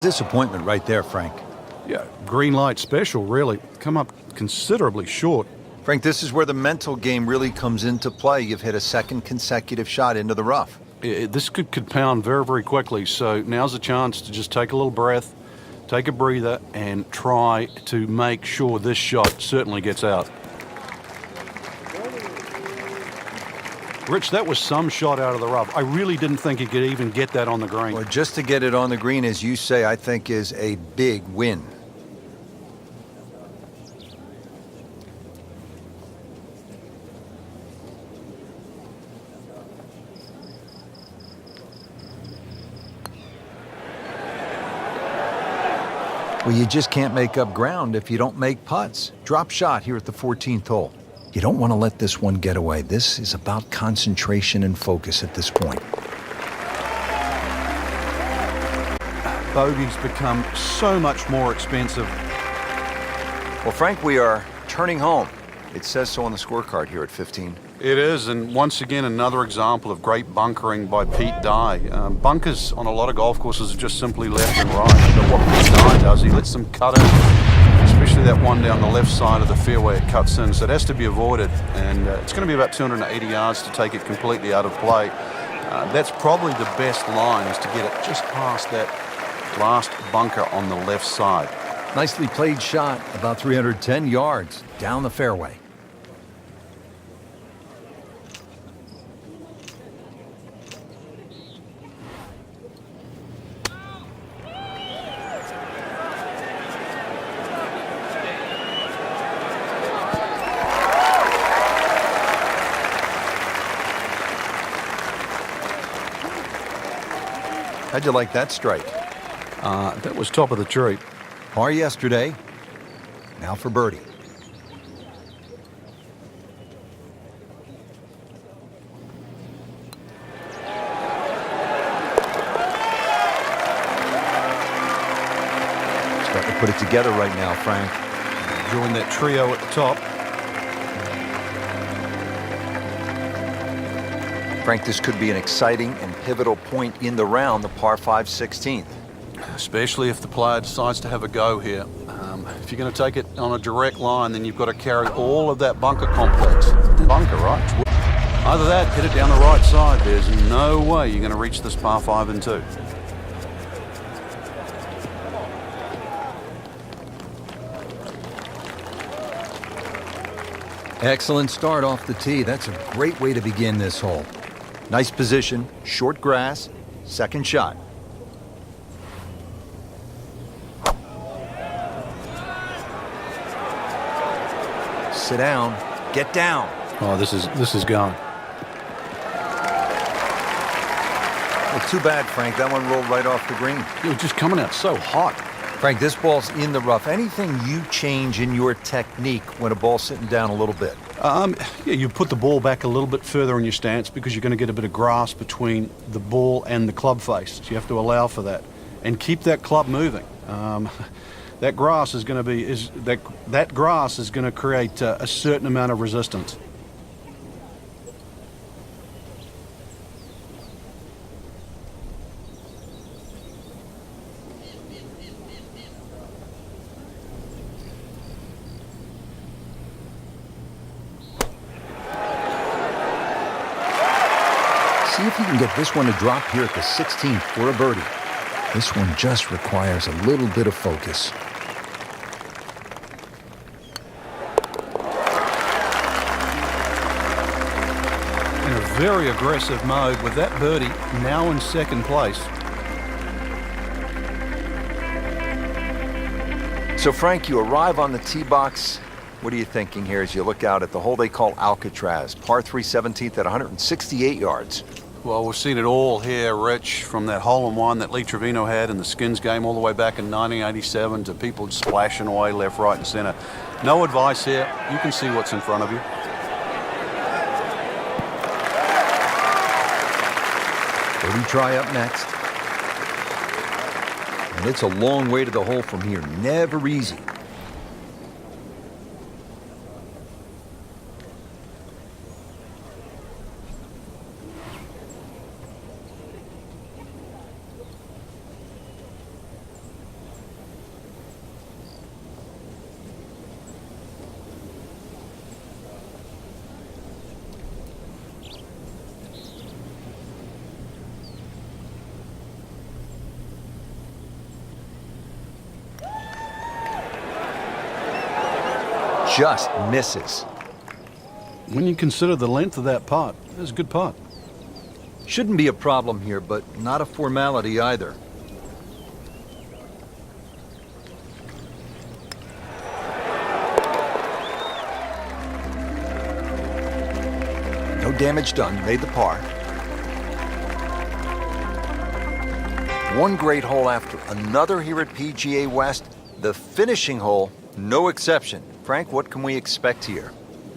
Disappointment right there, Frank. Yeah, green light special, really. Come up considerably short. Frank, this is where the mental game really comes into play. You've hit a second consecutive shot into the rough. This could compound very, very quickly, so now's a chance to just take a little breath, take a breather, and try to make sure this shot certainly gets out. Rich, that was some shot out of the rough. I really didn't think he could even get that on the green. Well, just to get it on the green, as you say, I think is a big win. Well, you just can't make up ground if you don't make putts. Drop shot here at the 14th hole. You don't want to let this one get away. This is about concentration and focus at this point. Bogey's become so much more expensive. Well, Frank, we are turning home. It says so on the scorecard here at 15. It is, and once again, another example of great bunkering by Pete Dye. Bunkers on a lot of golf courses are just simply left and right. But what Pete Dye does, he lets them cut in, especially that one down the left side of the fairway it cuts in, so it has to be avoided. And it's going to be about 280 yards to take it completely out of play. That's probably the best line, is to get it just past that last bunker on the left side. Nicely played shot, about 310 yards down the fairway. How'd you like that strike? That was top of the tree. Par yesterday. Now for birdie. Starting to put it together right now, Frank. Enjoying that trio at the top. Frank, this could be an exciting and pivotal point in the round, the par 5 16th. Especially if the player decides to have a go here. If you're going to take it on a direct line, then you've got to carry all of that bunker complex. Bunker, right? Either that, hit it down the right side. There's no way you're going to reach this par 5 and 2. Excellent start off the tee. That's a great way to begin this hole. Nice position, short grass, second shot. Sit down, get down. Oh, this is gone. Well, too bad, Frank. That one rolled right off the green. It was just coming out so hot. Frank, this ball's in the rough. Anything you change in your technique when a ball's sitting down a little bit? Yeah, you put the ball back a little bit further in your stance because you're going to get a bit of grass between the ball and the club face. So you have to allow for that and keep that club moving. That grass is going to be that grass is going to create a certain amount of resistance. See if you can get this one to drop here at the 16th for a birdie. This one just requires a little bit of focus. In a very aggressive mode with that birdie now in second place. So, Frank, you arrive on the tee box. What are you thinking here as you look out at the hole they call Alcatraz? Par 3 17th at 168 yards. Well, we've seen it all here, Rich, from that hole-in-one that Lee Trevino had in the Skins game all the way back in 1987 to people splashing away left, right, and center. No advice here. You can see what's in front of you. Birdie try up next. And it's a long way to the hole from here. Never easy. just misses. When you consider the length of that putt, it's a good putt. Shouldn't be a problem here, but not a formality either. No damage done, made the par. One great hole after another here at PGA West. The finishing hole, no exception. Frank, what can we expect here?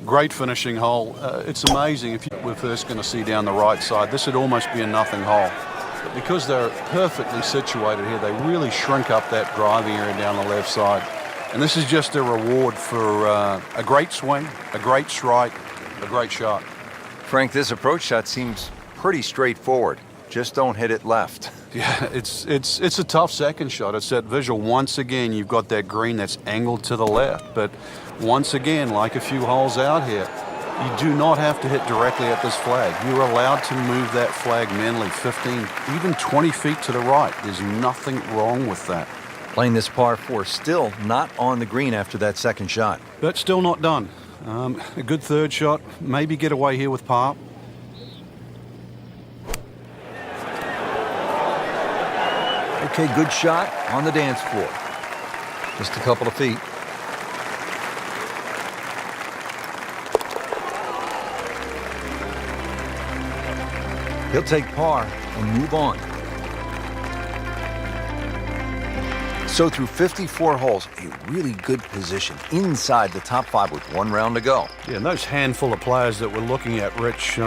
Great finishing hole. It's amazing if we're first going to see down the right side. This would almost be a nothing hole. But because they're perfectly situated here, they really shrink up that driving area down the left side. And this is just a reward for a great swing, a great strike, a great shot. Frank, this approach shot seems pretty straightforward. Just don't hit it left. Yeah, it's a tough second shot. It's that visual. Once again, you've got that green that's angled to the left. But once again, like a few holes out here, you do not have to hit directly at this flag. You're allowed to move that flag mentally 15, even 20 feet to the right. There's nothing wrong with that. Playing this par 4, still not on the green after that second shot. But still not done. A good third shot. Maybe get away here with par. Okay, good shot on the dance floor. Just a couple of feet. He'll take par and move on. So through 54 holes, a really good position inside the top 5 with one round to go. Yeah, and those handful of players that we're looking at, Rich,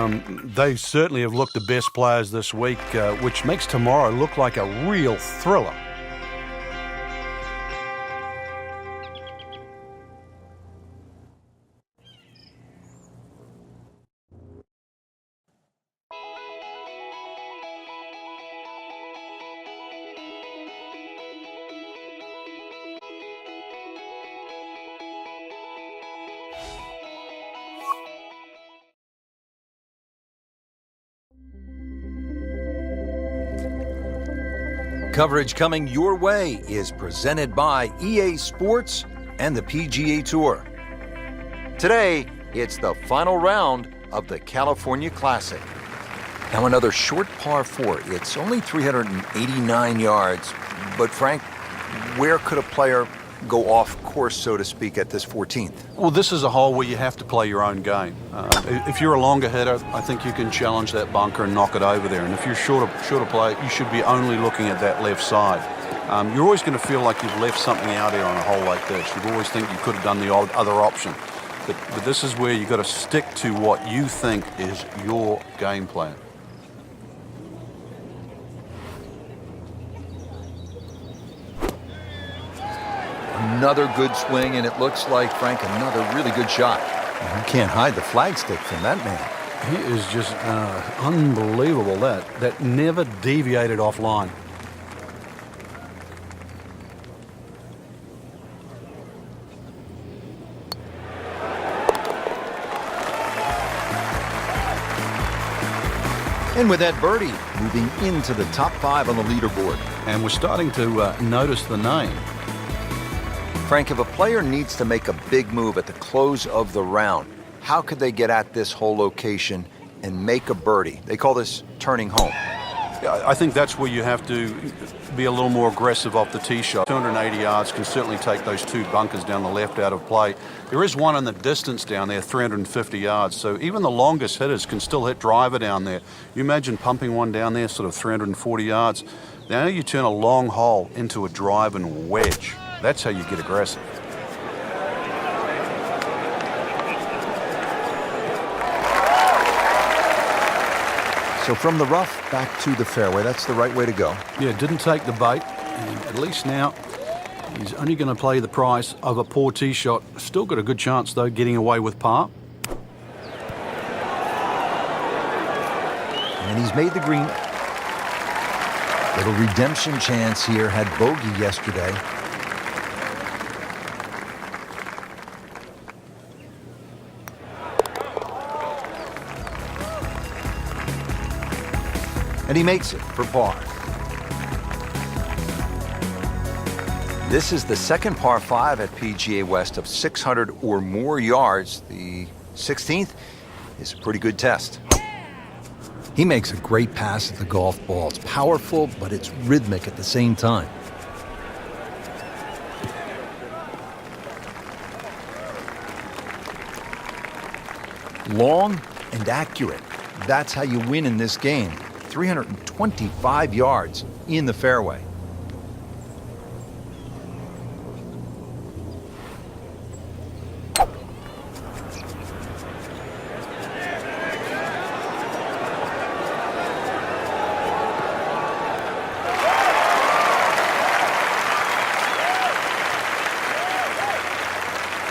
they certainly have looked the best players this week, which makes tomorrow look like a real thriller. Coverage coming your way is presented by EA Sports and the PGA Tour. Today, it's the final round of the California Classic. Now another short par 4. It's only 389 yards. But Frank, where could a player go off course, so to speak, at this 14th? Well, this is a hole where you have to play your own game. If you're a longer hitter, I think you can challenge that bunker and knock it over there. And if you're shorter play, you should be only looking at that left side. You're always going to feel like you've left something out here on a hole like this. You always think you could have done the other option. But this is where you've got to stick to what you think is your game plan. Another good swing, and it looks like, Frank, another really good shot. You can't hide the flagstick from that man. He is just unbelievable. That never deviated offline. And with that birdie, moving into the top 5 on the leaderboard. And we're starting to notice the name. Frank, if a player needs to make a big move at the close of the round, how could they get at this whole location and make a birdie? They call this turning home. I think that's where you have to be a little more aggressive off the tee shot. 280 yards can certainly take those 2 bunkers down the left out of play. There is one in the distance down there, 350 yards. So even the longest hitters can still hit driver down there. You imagine pumping one down there, sort of 340 yards. Now you turn a long hole into a drive and wedge. That's how you get aggressive. So from the rough back to the fairway, that's the right way to go. Yeah, didn't take the bait. And at least now he's only going to play the price of a poor tee shot. Still got a good chance, though, getting away with par. And he's made the green. Little redemption chance here. Had bogey yesterday. And he makes it for par. This is the second par 5 at PGA West of 600 or more yards. The 16th is a pretty good test. He makes a great pass at the golf ball. It's powerful, but it's rhythmic at the same time. Long and accurate. That's how you win in this game. 325 yards in the fairway.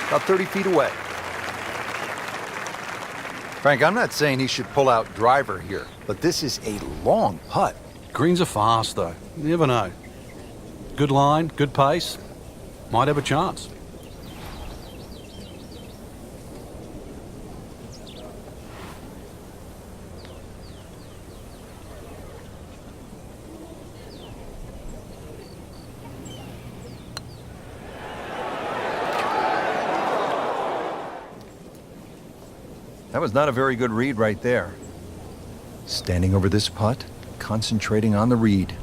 About 30 feet away. Frank, I'm not saying he should pull out driver here, but this is a long putt. Greens are fast, though. You never know. Good line, good pace. Might have a chance. That was not a very good read right there. Standing over this putt, concentrating on the read.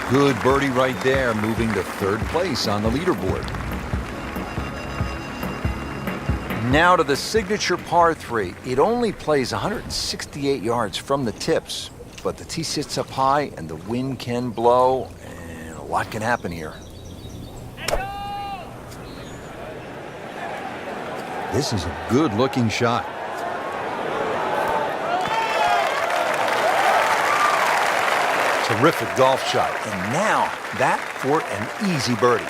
Good birdie right there, moving to third place on the leaderboard. Now to the signature par 3. It only plays 168 yards from the tips, but the tee sits up high and the wind can blow, and a lot can happen here. This is a good-looking shot. Terrific golf shot, and now that for an easy birdie.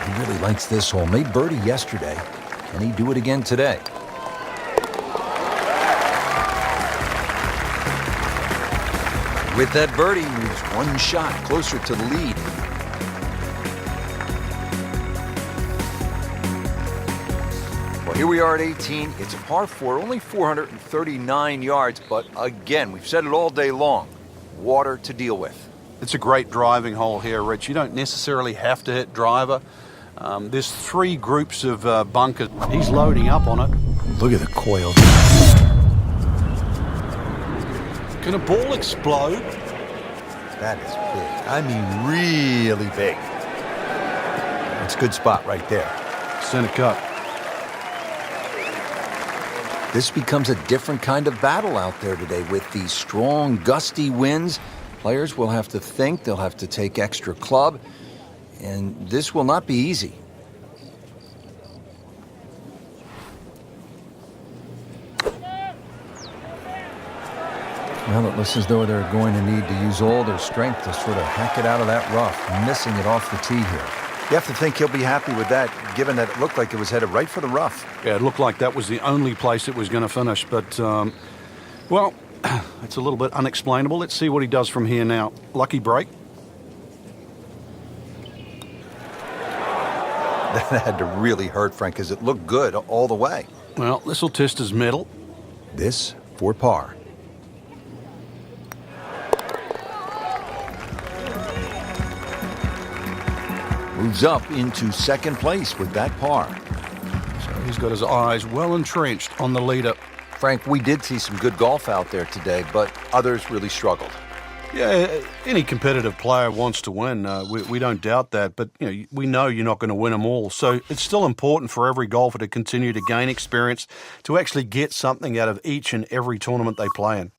He really likes this hole. Made birdie yesterday. Can he do it again today? With that birdie, he moves one shot closer to the lead. Well, here we are at 18. It's a par 4, only 439 yards, but again, we've said it all day long, water to deal with. It's a great driving hole here, Rich. You don't necessarily have to hit driver. There's 3 groups of bunkers. He's loading up on it. Look at the coil. Can a ball explode? That is big. I mean, really big. That's a good spot right there. Center cut. This becomes a different kind of battle out there today with these strong, gusty winds. Players will have to think, they'll have to take extra club, and this will not be easy. Well, it looks as though they're going to need to use all their strength to sort of hack it out of that rough, missing it off the tee here. You have to think he'll be happy with that, given that it looked like it was headed right for the rough. Yeah, it looked like that was the only place it was going to finish, but, well, it's a little bit unexplainable. Let's see what he does from here now. Lucky break. That had to really hurt, Frank, because it looked good all the way. Well, this will test his mettle. This for par. Moves up into second place with that par. So he's got his eyes well entrenched on the leader. Frank, we did see some good golf out there today, but others really struggled. Yeah, any competitive player wants to win. We don't doubt that, but we know you're not going to win them all. So it's still important for every golfer to continue to gain experience, to actually get something out of each and every tournament they play in.